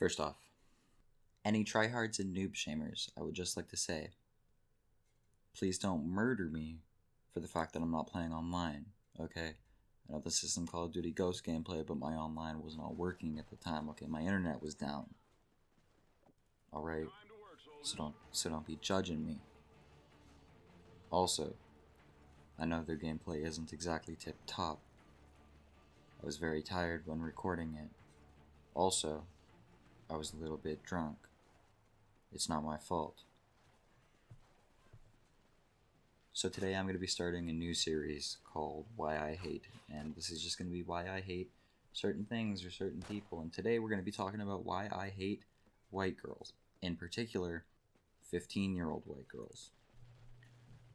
First off, any tryhards and noob shamers, I would just like to say, please don't murder me for the fact that I'm not playing online, okay? I know this is some Call of Duty Ghost gameplay, but my online was not working at the time, okay? My internet was down. Alright? So don't be judging me. Also, I know their gameplay isn't exactly tip-top. I was very tired when recording it. Also, I was a little bit drunk. It's not my fault. So today I'm going to be starting a new series called Why I Hate, and this is just going to be why I hate certain things or certain people, and today we're going to be talking about why I hate white girls, in particular, 15-year-old white girls.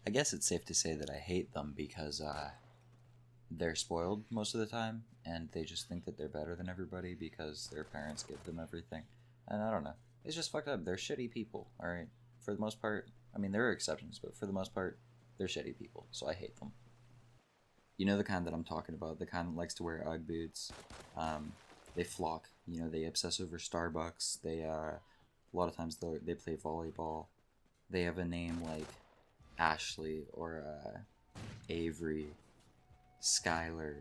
I guess it's safe to say that I hate them because they're spoiled most of the time, and they just think that they're better than everybody because their parents give them everything, and I don't know. It's just fucked up. They're shitty people, alright? For the most part, I mean, there are exceptions, but for the most part, they're shitty people, so I hate them. You know the kind that I'm talking about, the kind that likes to wear Ugg boots. They flock, they obsess over Starbucks. They, a lot of times they play volleyball. They have a name like Ashley or Avery, Skylar,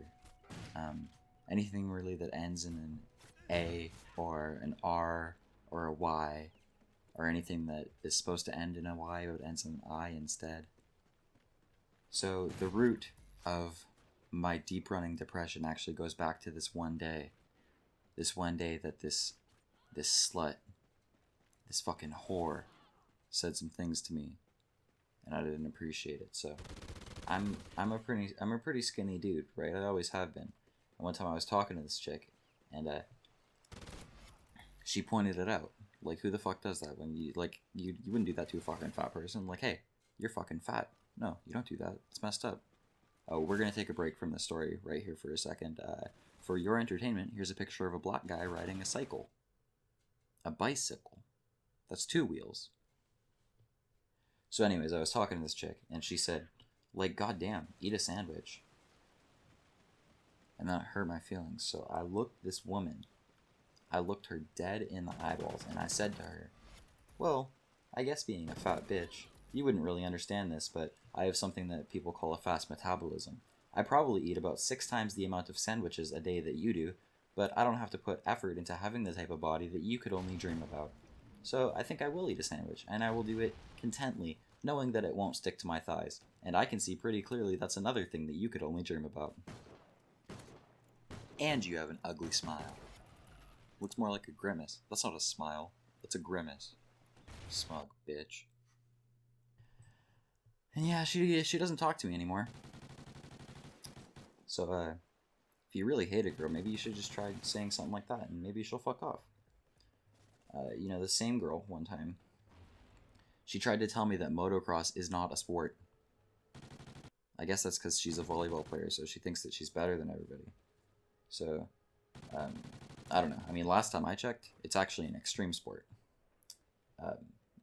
anything really that ends in an A or an R or a Y, or anything that is supposed to end in a Y but ends in an I instead. So the root of my deep running depression actually goes back to this one day. This one day that this slut, this fucking whore, said some things to me, and I didn't appreciate it. So I'm a pretty skinny dude, right? I always have been. And one time I was talking to this chick, and she pointed it out. Like, who the fuck does that? When you wouldn't do that to a fucking fat person. Like, hey, you're fucking fat. No, you don't do that. It's messed up. Oh, we're gonna take a break from this story right here for a second. For your entertainment, here's a picture of a black guy riding a cycle. A bicycle. That's 2 wheels. So anyways, I was talking to this chick, and she said, like, goddamn, eat a sandwich. And that hurt my feelings. So I looked her dead in the eyeballs, and I said to her, well, I guess being a fat bitch, you wouldn't really understand this, but I have something that people call a fast metabolism. I probably eat about 6 times the amount of sandwiches a day that you do, but I don't have to put effort into having the type of body that you could only dream about. So I think I will eat a sandwich, and I will do it contently, knowing that it won't stick to my thighs. And I can see pretty clearly that's another thing that you could only dream about. And you have an ugly smile. Looks more like a grimace. That's not a smile. That's a grimace. Smug bitch. And yeah, she doesn't talk to me anymore. So, if you really hate a girl, maybe you should just try saying something like that, and maybe she'll fuck off. The same girl, one time, she tried to tell me that motocross is not a sport. I guess that's because she's a volleyball player, so she thinks that she's better than everybody. So, I don't know. I mean, last time I checked, it's actually an extreme sport.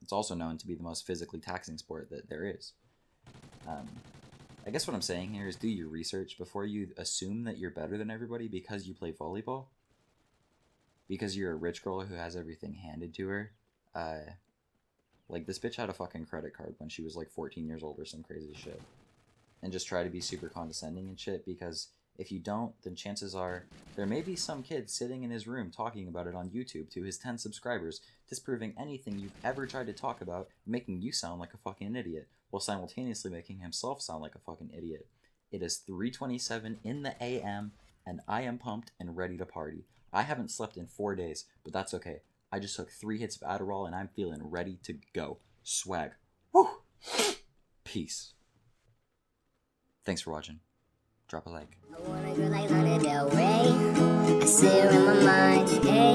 It's also known to be the most physically taxing sport that there is. I guess what I'm saying here is do your research before you assume that you're better than everybody because you play volleyball. Because you're a rich girl who has everything handed to her. Like, this bitch had a fucking credit card when she was like 14 years old or some crazy shit. And just try to be super condescending and shit, because if you don't, then chances are there may be some kid sitting in his room talking about it on YouTube to his 10 subscribers, disproving anything you've ever tried to talk about, making you sound like a fucking idiot, while simultaneously making himself sound like a fucking idiot. It is 3:27 in the AM, and I am pumped and ready to party. I haven't slept in 4 days, but that's okay. I just took 3 hits of Adderall, and I'm feeling ready to go. Swag. Woo! Peace. Thanks for watching. Drop a like. I want a girl like Lana Del Rey. I see her in my mind. Hey.